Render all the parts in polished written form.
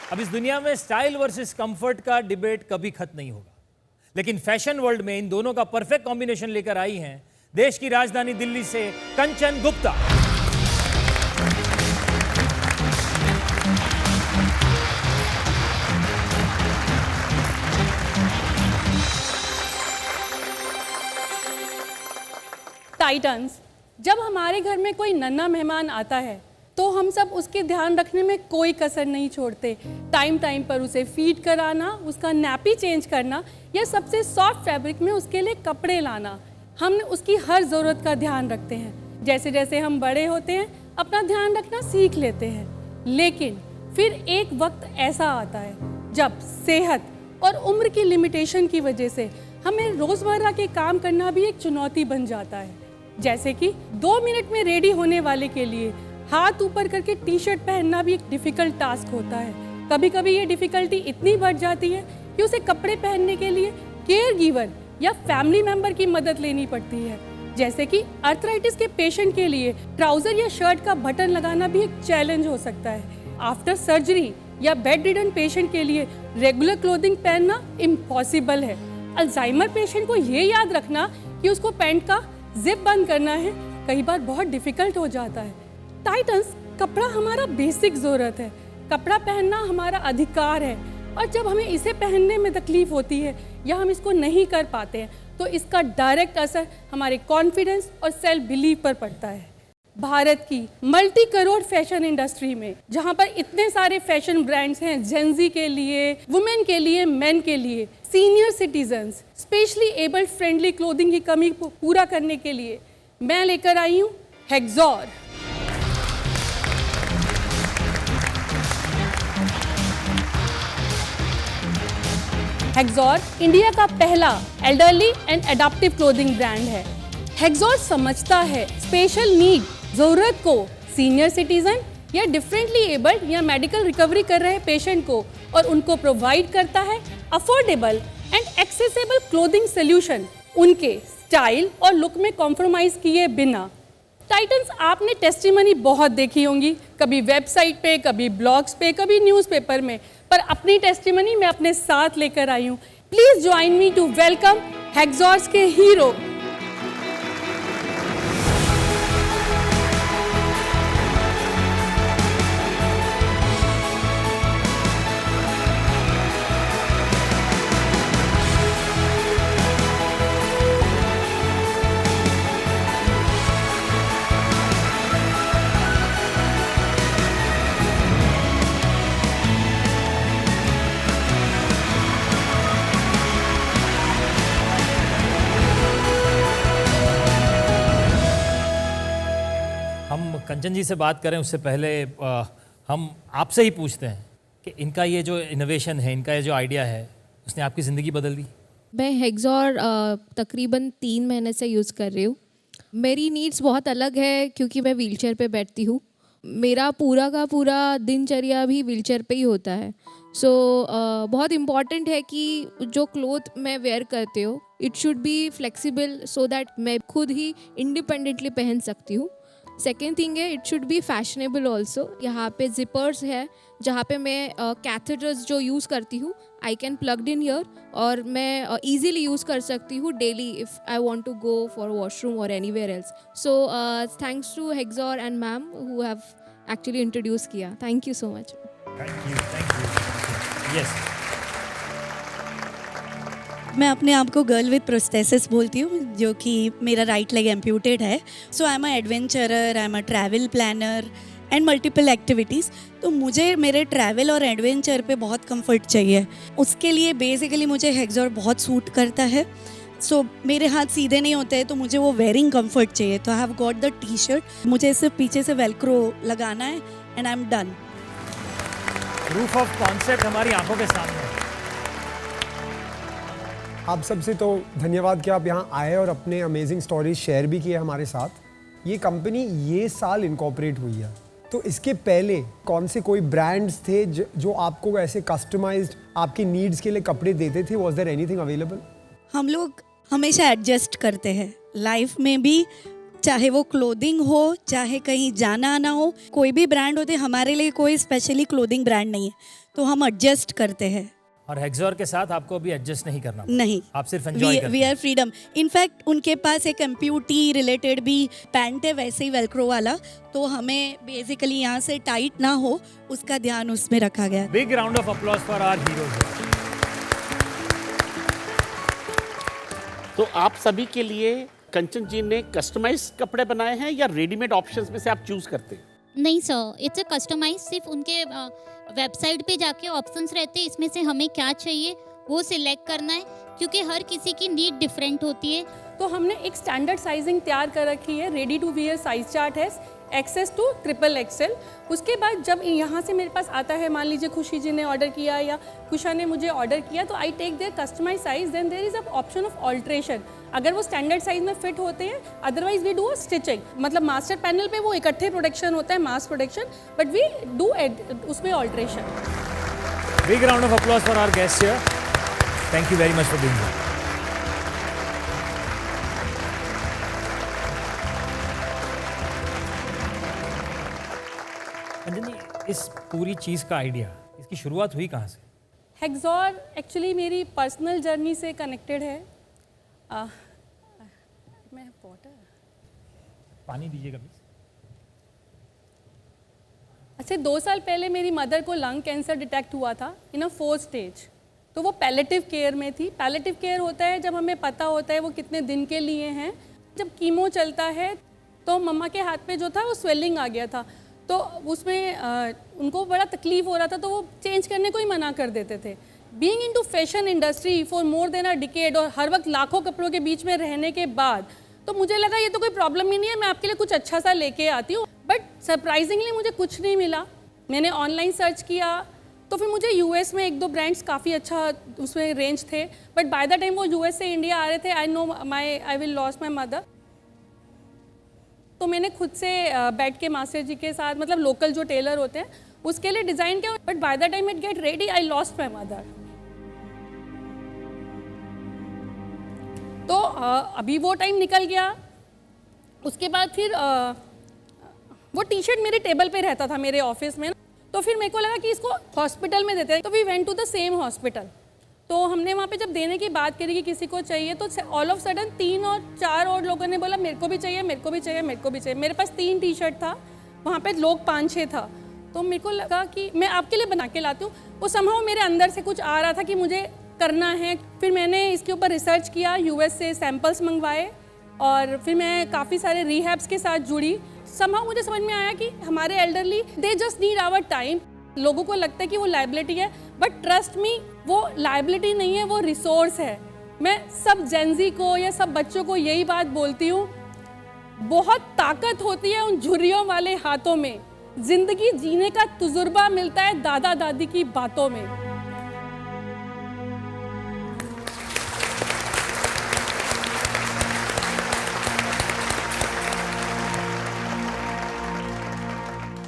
अब इस दुनिया में स्टाइल वर्सेस कंफर्ट का डिबेट कभी खत्म नहीं होगा, लेकिन फैशन वर्ल्ड में इन दोनों का परफेक्ट कॉम्बिनेशन लेकर आई हैं देश की राजधानी दिल्ली से कंचन गुप्ता। टाइटन्स, जब हमारे घर में कोई नन्हा मेहमान आता है तो हम सब उसके ध्यान रखने में कोई कसर नहीं छोड़ते। टाइम टाइम पर उसे फीड कराना, उसका नैपी चेंज करना या सबसे सॉफ्ट फैब्रिक में उसके लिए कपड़े लाना, हम उसकी हर ज़रूरत का ध्यान रखते हैं। जैसे जैसे हम बड़े होते हैं अपना ध्यान रखना सीख लेते हैं, लेकिन फिर एक वक्त ऐसा आता है जब सेहत और उम्र की लिमिटेशन की वजह से हमें रोज़मर्रा के काम करना भी एक चुनौती बन जाता है। जैसे कि 2 मिनट में रेडी होने वाले के लिए हाथ ऊपर करके टी शर्ट पहनना भी एक डिफ़िकल्ट टास्क होता है। कभी कभी ये डिफ़िकल्टी इतनी बढ़ जाती है कि उसे कपड़े पहनने के लिए केयर गिवर या फैमिली मेम्बर की मदद लेनी पड़ती है। जैसे कि अर्थराइटिस के पेशेंट के लिए ट्राउज़र या शर्ट का बटन लगाना भी एक चैलेंज हो सकता है। आफ्टर सर्जरी या बेड रिडन पेशेंट के लिए रेगुलर क्लोथिंग पहनना इम्पॉसिबल है। अल्जाइमर पेशेंट को ये याद रखना कि उसको पैंट का जिप बंद करना है कई बार बहुत डिफ़िकल्ट हो जाता है। टाइटन्स, कपड़ा हमारा बेसिक ज़रूरत है। कपड़ा पहनना हमारा अधिकार है और जब हमें इसे पहनने में तकलीफ़ होती है या हम इसको नहीं कर पाते हैं तो इसका डायरेक्ट असर हमारे कॉन्फिडेंस और सेल्फ बिलीव पर पड़ता है। भारत की मल्टी करोड़ फैशन इंडस्ट्री में जहाँ पर इतने सारे फैशन ब्रांड्स हैं, जेंजी के लिए, वुमेन के लिए, मेन के लिए, senior citizens, specially abled friendly clothing की कमी को पूरा करने के लिए मैं लेकर आई हूँ हेक्सॉर। हेक्सॉर इंडिया का पहला elderly and adaptive clothing brand है। हेक्सॉर समझता है स्पेशल नीड, ज़रूरत को सीनियर सिटीजन या डिफरेंटली एबल्ड या मेडिकल रिकवरी कर रहे पेशेंट को और उनको प्रोवाइड करता है affordable and accessible clothing solution, उनके स्टाइल और लुक में कॉम्प्रोमाइज़ किए बिना। टाइटन्स, आपने टेस्टिमनी बहुत देखी होंगी, कभी वेबसाइट पे, कभी ब्लॉग्स पे, कभी न्यूज़पेपर में, पर अपनी टेस्टिमनी मैं अपने साथ लेकर आई हूँ। Please join me to welcome Hexor के हीरो। हम कंचन जी से बात करें उससे पहले हम आपसे ही पूछते हैं कि इनका ये जो इनोवेशन है, इनका ये जो आइडिया है, उसने आपकी ज़िंदगी बदल दी? मैं हेक्सॉर तकरीबन 3 महीने से यूज़ कर रही हूँ। मेरी नीड्स बहुत अलग है क्योंकि मैं व्हीलचेयर पे बैठती हूँ। मेरा पूरा का पूरा दिनचर्या भी व्हीलचेयर पे ही होता है। सो बहुत इम्पॉर्टेंट है कि जो क्लोथ मैं वेयर करती हूँ it should be flexible so that मैं खुद ही इंडिपेंडेंटली पहन सकती हूँ। सेकेंड थिंग है it should be fashionable also. यहाँ पे जिपर्स है जहाँ पे मैं कैथेटर्स जो यूज़ करती हूँ I can plugged in here और मैं ईजीली यूज़ कर सकती हूँ daily if I want to go for washroom और anywhere else. So thanks to Hexor and ma'am who have actually introduce किया। Thank you so much. Thank you. Yes, मैं अपने आप को गर्ल विद प्रोस्थेसिस बोलती हूँ, जो कि मेरा राइट लेग एम्प्यूटेड है। So I am a adventurer, I am a travel planner and multiple activities. तो मुझे मेरे ट्रैवल और एडवेंचर पे बहुत कंफर्ट चाहिए। उसके लिए बेसिकली मुझे हेक्सॉर बहुत सूट करता है। सो मेरे हाथ सीधे नहीं होते हैं तो मुझे वो वेयरिंग कंफर्ट चाहिए। तो I have got the T shirt, मुझे सिर्फ पीछे से वेलक्रो लगाना है and I am done. Proof of concept हमारी आंखों के सामने है। आप सबसे तो धन्यवाद कि आप यहाँ आए और अपने अमेजिंग स्टोरीज शेयर भी किए हमारे साथ। ये कंपनी ये साल इनकॉर्पोरेट हुई है, तो इसके पहले कौन से कोई ब्रांड्स थे जो आपको ऐसे कस्टमाइज्ड आपकी नीड्स के लिए कपड़े देते थे? Was there anything available? हम लोग हमेशा एडजस्ट करते हैं लाइफ में भी, चाहे वो क्लोथिंग हो, चाहे कहीं जाना आना हो, कोई भी ब्रांड होते, हमारे लिए कोई स्पेशली क्लोथिंग ब्रांड नहीं है, तो हम एडजस्ट करते हैं। और हेक्सोर के साथ आपको अभी एडजस्ट नहीं करना, नहीं, आप सिर्फ एंजॉय करते वी आर फ्रीडम। इनफैक्ट उनके पास एक एम्प्यूटी रिलेटेड भी पैंट है, वैसे ही वेलक्रो वाला, तो हमें बेसिकली यहाँ से टाइट ना हो उसका ध्यान उसमें रखा गया है। Big round of applause for our heroes. तो आप सभी के लिए कंचन जी ने कस्टमाइज कपड़े बनाए हैं या रेडीमेड ऑप्शंस में से आप चूज करते हैं? नहीं सर, इट्स अ कस्टमाइज। सिर्फ उनके वेबसाइट पे जाके ऑप्शंस रहते हैं, इसमें से हमें क्या चाहिए वो सिलेक्ट करना है, क्योंकि हर किसी की नीड डिफरेंट होती है। तो हमने एक स्टैंडर्ड साइजिंग तैयार कर रखी है, ready to wear size chart है, एक्सेस टू XXL। उसके बाद जब यहाँ से मेरे पास आता है, मान लीजिए खुशी जी ने ऑर्डर किया या कुशा ने मुझे ऑर्डर किया, तो I take their customize size, then there is a option of alteration. अगर वो स्टैंडर्ड साइज में फिट होते हैं, otherwise we do a stitching. मतलब मास्टर पैनल पे वो इकट्ठे प्रोडक्शन होता है, mass production, but we do उसमें alteration. Big round of applause for our guest here. Thank you very much for being here. Anjani, इस पूरी चीज़ का आइडिया, इसकी शुरुआत हुई कहाँ से? हेक्सोर एक्चुअली मेरी पर्सनल जर्नी से कनेक्टेड है। मैं वाटर पानी दीजिएगा प्लीज। अच्छा, 2 साल पहले मेरी मदर को लंग कैंसर डिटेक्ट हुआ था इन अ 4th स्टेज। तो वो पैलेटिव केयर में थी। पैलेटिव केयर होता है जब हमें पता होता है वो कितने दिन के लिए हैं। जब कीमो चलता है तो मम्मा के हाथ पे जो था वो स्वेलिंग आ गया था, तो उसमें उनको बड़ा तकलीफ हो रहा था, तो वो चेंज करने को ही मना कर देते थे। Being into fashion industry for more than a decade और हर वक्त लाखों कपड़ों के बीच में रहने के बाद तो मुझे लगा ये तो कोई प्रॉब्लम ही नहीं है, मैं आपके लिए कुछ अच्छा सा लेके आती हूँ। बट सरप्राइजिंगली मुझे कुछ नहीं मिला। मैंने ऑनलाइन सर्च किया तो फिर मुझे यूएस में 1-2 ब्रांड्स काफ़ी अच्छा उसमें रेंज थे, बट बाय द टाइम वो यूएस से इंडिया आ रहे थे, I will loss my mother. तो मैंने खुद से बैठ के मास्टर जी के साथ, मतलब लोकल जो टेलर होते हैं उसके लिए डिज़ाइन किया, but by the time it get ready I lost my mother. तो अभी वो टाइम निकल गया। उसके बाद फिर वो टी शर्ट मेरे टेबल पे रहता था मेरे ऑफिस में, तो फिर मेरे को लगा कि इसको हॉस्पिटल में देते हैं। तो we went to the same hospital. तो हमने वहाँ पे जब देने की बात करी कि किसी को चाहिए, तो ऑल ऑफ सडन 3 और 4 और लोगों ने बोला मेरे को भी चाहिए, मेरे को भी चाहिए, मेरे को भी चाहिए। मेरे पास 3 टी शर्ट था, वहाँ पे लोग 5-6 था। तो मेरे को लगा कि मैं आपके लिए बना के लाती हूँ। वो समहाउ मेरे अंदर से कुछ आ रहा था कि मुझे करना है। फिर मैंने इसके ऊपर रिसर्च किया, यूएस से सैम्पल्स मंगवाए और फिर मैं काफ़ी सारे रिहैब्स के साथ जुड़ी। समहाउ मुझे समझ में आया कि हमारे elderly they just need our time. लोगों को लगता है कि वो लायबिलिटी है, बट ट्रस्ट मी वो लायबिलिटी नहीं है, वो रिसोर्स है। मैं सब जेंजी को या सब बच्चों को यही बात बोलती हूँ, बहुत ताकत होती है उन झुर्रियों वाले हाथों में। जिंदगी जीने का तजुर्बा मिलता है दादा दादी की बातों में।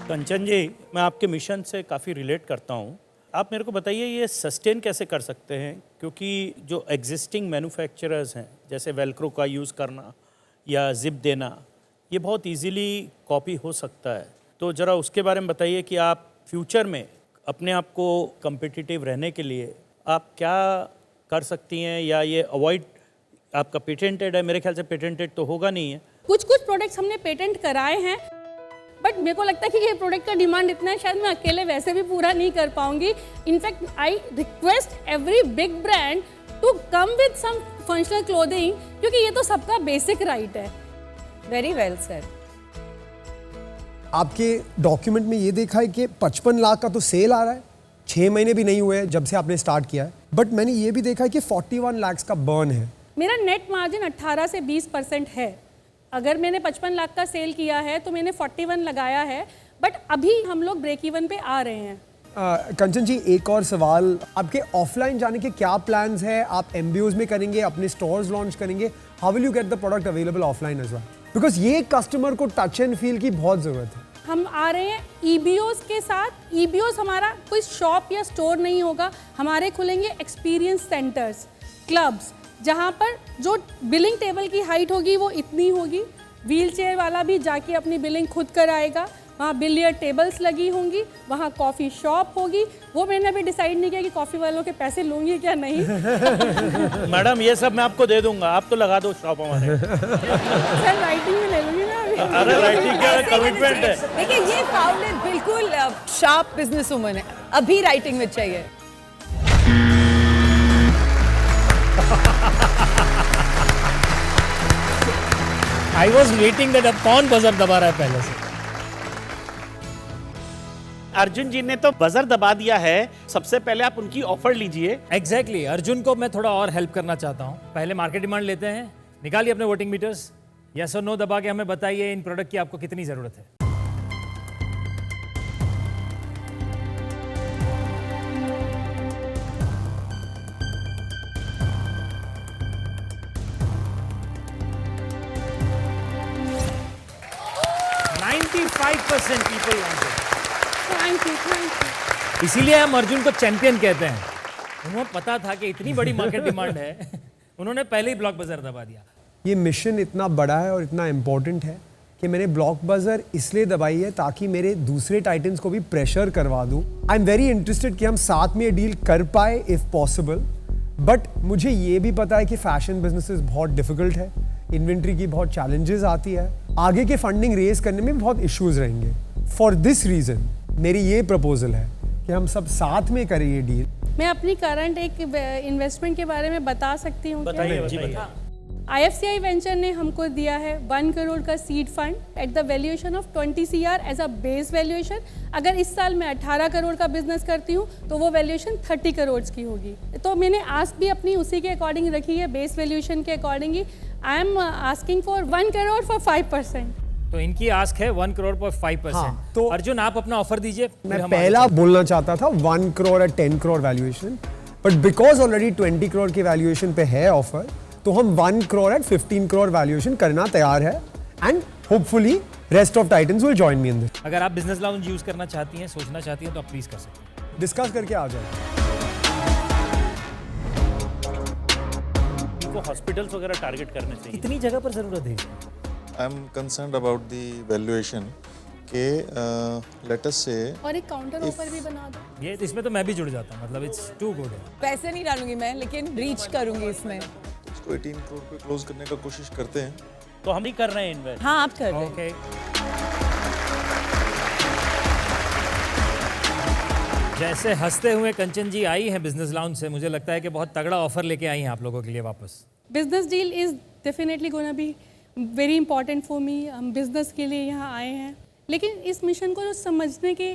कंचन जी, मैं आपके मिशन से काफ़ी रिलेट करता हूँ। आप मेरे को बताइए ये सस्टेन कैसे कर सकते हैं, क्योंकि जो एग्जिस्टिंग मैन्युफैक्चरर्स हैं जैसे वेलक्रो का यूज़ करना या जिप देना, ये बहुत इजीली कॉपी हो सकता है। तो ज़रा उसके बारे में बताइए कि आप फ्यूचर में अपने आप को कम्पिटिटिव रहने के लिए आप क्या कर सकती हैं, या ये अवॉइड, आपका पेटेंटेड है, मेरे ख्याल से पेटेंटेड तो होगा नहीं है। कुछ प्रोडक्ट्स हमने पेटेंट कराए हैं, बट मेरे को लगता है कि ये प्रोडक्ट का डिमांड इतना है, शायद मैं अकेले वैसे भी पूरा नहीं कर पाऊंगी। In fact I request every big brand to come with some functional clothing, क्योंकि ये तो सबका बेसिक राइट है। Very well sir. आपके डॉक्यूमेंट में ये देखा है कि 55 लाख का तो सेल आ रहा है, 6 महीने भी नहीं हुए जब से आपने स्टार्ट किया है, बट मैंने ये भी देखा है कि 41 लाख का बर्न है। मेरा नेट मार्जिन 18 से 20% है। अगर मैंने 55 लाख का सेल किया है तो मैंने 41 लगाया है, बट अभी हम लोग ब्रेक इवन पे आ रहे हैं। कंचन जी, एक और सवाल, आपके ऑफलाइन जाने के क्या प्लान्स हैं? आप एमबीओज में करेंगे, अपने स्टोर्स लॉन्च करेंगे? How will you get the product available offline as well? Because ये कस्टमर को टच एंड फील की बहुत ज़रूरत है। हम आ रहे हैं ईबीओज के साथ। ईबीओज हमारा कोई शॉप या स्टोर नहीं होगा, हमारे खुलेंगे एक्सपीरियंस सेंटर्स, क्लब्स, जहाँ पर जो बिलिंग टेबल की हाइट होगी वो इतनी होगी, व्हील चेयर वाला भी जाके अपनी बिलिंग खुद कराएगा, वहाँ बिलियर्ड टेबल्स लगी होंगी, वहाँ कॉफ़ी शॉप होगी। वो मैंने अभी डिसाइड नहीं किया कि कॉफ़ी वालों के पैसे लूँगी क्या नहीं। मैडम ये सब मैं आपको दे दूंगा, आप तो लगा दो शॉप हमारे। सर राइटिंग में ले लूँगी ना अभी। अरे राइटिंग का कमिटमेंट है। देखिए ये फाउंडर बिल्कुल शार्प बिजनेस वुमन है, अभी राइटिंग में चाहिए। आई वॉज वेटिंग दैट अब कौन बजर दबा रहा है पहले से। अर्जुन जी ने तो बजर दबा दिया है, सबसे पहले आप उनकी ऑफर लीजिए। एग्जैक्टली अर्जुन को मैं थोड़ा और हेल्प करना चाहता हूँ। पहले मार्केट डिमांड लेते हैं, निकालिए अपने वोटिंग मीटर्स, यस और नो दबा के हमें बताइए इन प्रोडक्ट की आपको कितनी जरूरत है। people want it. Thank you. इसीलिए हम अर्जुन को चैंपियन कहते हैं। उन्हें पता था कि इतनी बड़ी मार्केट डिमांड है, उन्होंने पहले ही ब्लॉक बजर दबा दिया। ये मिशन इतना बड़ा है और इतना इम्पोर्टेंट है कि मैंने ब्लॉक बजर इसलिए दबाई है ताकि मेरे दूसरे टाइटन्स को भी प्रेशर करवा दूं। आई एम वेरी इंटरेस्टेड कि हम साथ में ये डील कर पाए इफ पॉसिबल, बट मुझे ये भी पता है कि फैशन बिजनेसेस बहुत डिफिकल्ट है, इन्वेंट्री की बहुत चैलेंजेस आती है, आगे के फंडिंग रेज करने में बहुत इश्यूज रहेंगे। फॉर दिस रीजन मेरी ये प्रपोजल है कि हम सब साथ में करें ये डील। मैं अपनी करंट एक इन्वेस्टमेंट के बारे में बता सकती हूँ क्या? IFCI वेंचर ने हमको दिया है 1 करोड़ का seed fund at the valuation of 20 CR as a base valuation. अगर इस साल मैं 18 करोड़ का बिजनेस करती हूँ तो वो वैल्यूएशन 30 करोड़ की होगी। तो मैंने आस्क भी अपनी उसी के अकॉर्डिंग रखी है, बेस वैल्यूएशन के according he. I am asking for 1 crore for 5%। तो इनकी आस्क है 1 करोड़ पर 5%। हाँ, तो अर्जुन आप अपना ऑफर दीजिए। मैं पहला बोलना चाहता था 1 करोड़ या 10 crore valuation, but because already 20 crore की वैल्यूएशन पे है ऑफर, तो हम 1 करोड़ एट 15 करोड़ वैल्यूएशन करना तैयार है, and hopefully rest of titans will join me in this. अगर आप बिजनेस लाउंज यूज करना चाहती हैं, सोचना चाहती हैं, तो आप प्लीज कर सकते हैं। डिस्कस करके आ जाए। इनको हॉस्पिटल्स वगैरह टारगेट करने चाहिए। कितनी जगह पर जरूरत है? I am concerned about the valuation के लेट अस से। और एक काउंटर ऑफर भी बना दो। ये इसमें तो मैं भी जुड़ जाता हूँ, मतलब इट्स टू गुड है। पैसे नहीं डालूंगी मैं, लेकिन रीच करूंगी इसमें। इसको 18 करोड़ पे क्लोज करने का कोशिश करते हैं। तो हम ही कर रहे हैं इन्वेस्ट। हाँ आप कर रहे हैं। ओके। जैसे हंसते हुए कंचन जी आई हैं बिजनेस लाउंज से, मुझे लगता है कि बहुत तगड़ा ऑफर लेके आई हैं आप लोगों के लिए वापस। Business deal is definitely gonna be very important for me. हम बिजनेस के लिए यहाँ आए हैं, लेकिन इस मिशन को जो समझने के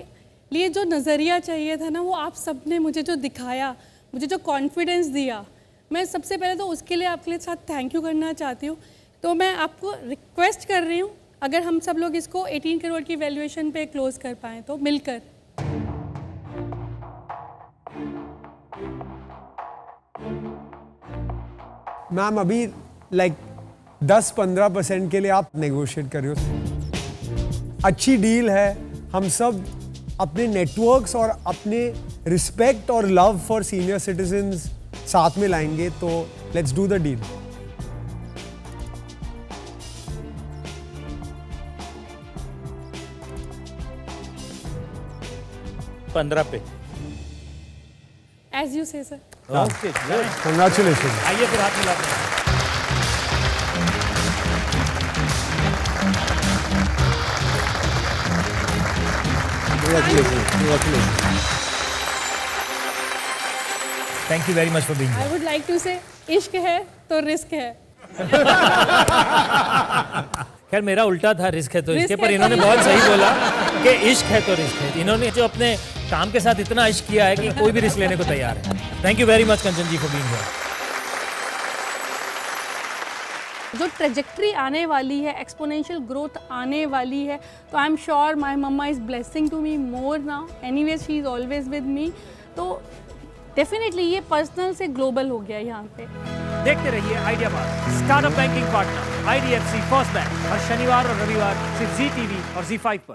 लिए जो नज़रिया चाहिए था ना, वो आप सब ने मुझे जो दिखाया, मुझे जो कॉन्फिडेंस दिया, मैं सबसे पहले तो उसके लिए आपके साथ थैंक यू करना चाहती हूँ। तो मैं आपको रिक्वेस्ट कर रही हूँ, अगर हम सब लोग इसको 18 करोड़ की वैल्यूएशन पे क्लोज कर पाएँ तो मिलकर। मैम अभी लाइक 10-15% के लिए आप नेगोशिएट कर रहे हो। अच्छी डील है, हम सब अपने नेटवर्क्स और अपने रिस्पेक्ट और लव फॉर सीनियर सिटीजन्स साथ में लाएंगे, तो लेट्स डू द डील। $15 पे। As you say sir. Okay, congratulation. आइए फिर हाथ मिलाते हैं। Thank you very much for being I would like to say इश्क है तो रिस्क है। खैर मेरा उल्टा था, रिस्क है तो रिस्क इसके, है पर तो इन्होंने रिस्क बहुत है। सही बोला कि इश्क है तो रिस्क है। इन्होंने जो अपने काम के साथ इतना इश्क किया है कि कोई भी रिस्क लेने को तैयार है। Thank you very much Kanchan ji for being here. जो ट्रेजेक्ट्री आने वाली है, एक्सपोनेंशियल ग्रोथ आने वाली है, तो I am sure my mama is blessing to me more now. Anyways she is always with me. तो डेफिनेटली ये पर्सनल से ग्लोबल हो गया यहाँ पे। देखते रहिए idea bar, startup banking partner IDFC first bank, हर शनिवार और रविवार सिर्फ ZTV और ZEE5 पर।